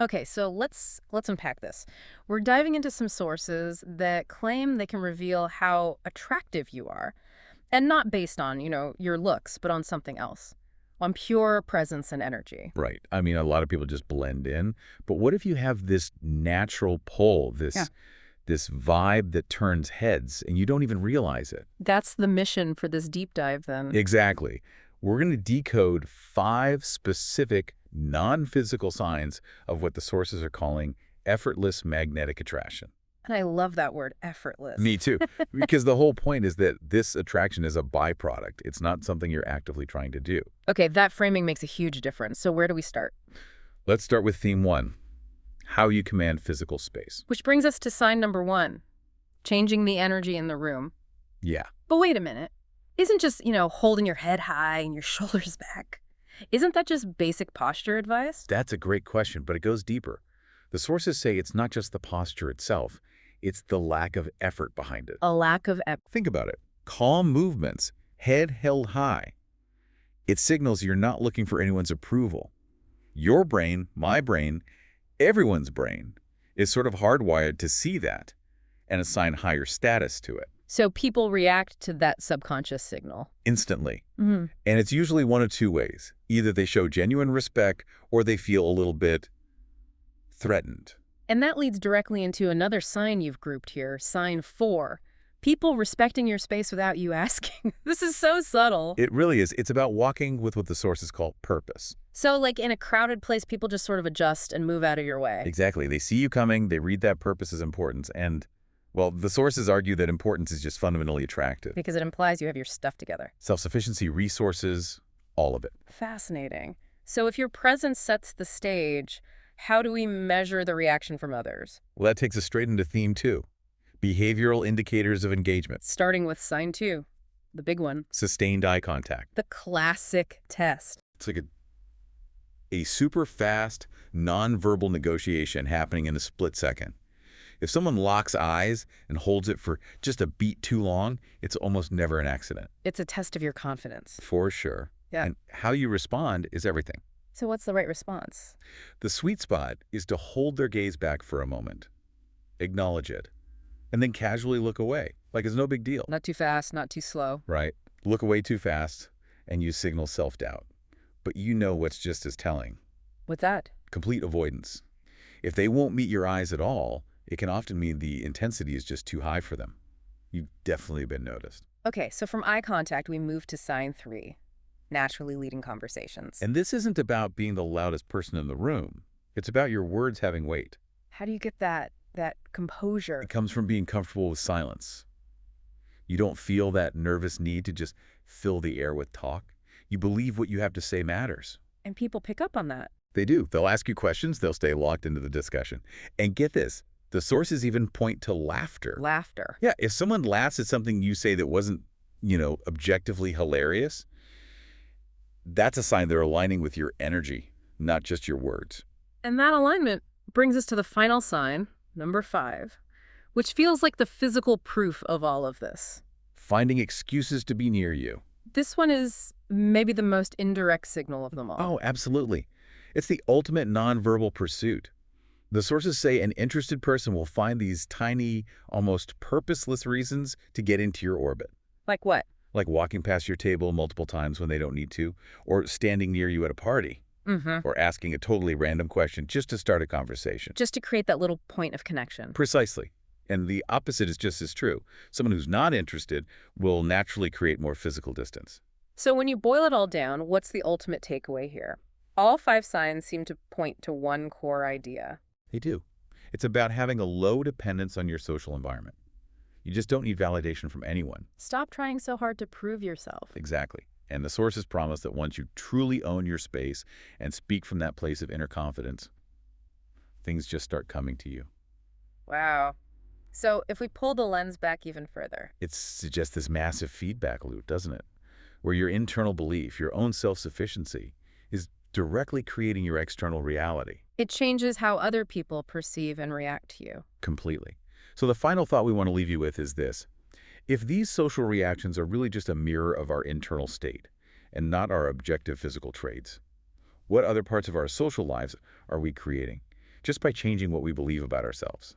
Okay, so let's unpack this. We're diving into some sources that claim they can reveal how attractive you are, and not based on, your looks, but on something else, on pure presence and energy. Right. I mean, a lot of people just blend in. But what if you have this natural pull, Yeah. this vibe that turns heads, and you don't even realize it? That's the mission for this deep dive then. Exactly. We're going to decode 5 specific non-physical signs of what the sources are calling effortless magnetic attraction. And I love that word, effortless. Me too. Because the whole point is that this attraction is a byproduct. It's not something you're actively trying to do. Okay, that framing makes a huge difference. So where do we start? Let's start with theme 1, how you command physical space. Which brings us to sign number 1, changing the energy in the room. Yeah. But wait a minute. Isn't just, holding your head high and your shoulders back, isn't that just basic posture advice? That's a great question, but it goes deeper. The sources say it's not just the posture itself, it's the lack of effort behind it. A lack of Think about it. Calm movements, head held high. It signals you're not looking for anyone's approval. Your brain, my brain, everyone's brain is sort of hardwired to see that and assign higher status to it So people react to that subconscious signal. instantly. Mhm. And it's usually one of two ways. Either they show genuine respect or they feel a little bit threatened. And that leads directly into another sign you've grouped here, sign 4. People respecting your space without you asking. This is so subtle. It really is. It's about walking with what the sources call purpose. So like in a crowded place, people just sort of adjust and move out of your way. Exactly. They see you coming, they read that purpose as importance, and, well, the sources argue that importance is just fundamentally attractive. Because it implies you have your stuff together. Self-sufficiency, resources, all of it. Fascinating. So if your presence sets the stage, how do we measure the reaction from others? Well, that takes us straight into theme 2, behavioral indicators of engagement. Starting with sign 2, the big one, Sustained eye contact. the classic test. It's like a super fast, nonverbal negotiation happening in a split second. If someone locks eyes and holds it for just a beat too long, it's almost never an accident. It's a test of your confidence. For sure. Yeah. And how you respond is everything. So what's the right response? The sweet spot is to hold their gaze back for a moment, acknowledge it, and then casually look away, like it's no big deal. Not too fast, not too slow. Right? Look away too fast, and you signal self-doubt. But you know what's just as telling. What's that? Complete avoidance. If they won't meet your eyes at all, it can often mean the intensity is just too high for them. You've definitely been noticed. Okay, so from eye contact, we move to sign 3, naturally leading conversations. And this isn't about being the loudest person in the room. It's about your words having weight. How do you get that composure? It comes from being comfortable with silence. You don't feel that nervous need to just fill the air with talk. You believe what you have to say matters. And people pick up on that. They do. They'll ask you questions. They'll stay locked into the discussion. And get this, the sources even point to laughter. Laughter. Yeah, if someone laughs at something you say that wasn't, objectively hilarious, that's a sign they're aligning with your energy, not just your words. And that alignment brings us to the final sign, number 5, which feels like the physical proof of all of this. Finding excuses to be near you. This one is maybe the most indirect signal of them all. Oh, absolutely. It's the ultimate nonverbal pursuit. The sources say an interested person will find these tiny, almost purposeless reasons to get into your orbit. Like what? Like walking past your table multiple times when they don't need to, or standing near you at a party, or asking a totally random question just to start a conversation. Just to create that little point of connection. Precisely. And the opposite is just as true. Someone who's not interested will naturally create more physical distance. So when you boil it all down, what's the ultimate takeaway here? All 5 signs seem to point to one core idea. They do. It's about having a low dependence on your social environment. You just don't need validation from anyone. Stop trying so hard to prove yourself. Exactly. And the sources promise that once you truly own your space and speak from that place of inner confidence, things just start coming to you. Wow. So if we pull the lens back even further. It suggests this massive feedback loop, doesn't it? Where your internal belief, your own self-sufficiency, is directly creating your external reality. It changes how other people perceive and react to you. Completely. So the final thought we want to leave you with is this. If these social reactions are really just a mirror of our internal state and not our objective physical traits, what other parts of our social lives are we creating? just by changing what we believe about ourselves.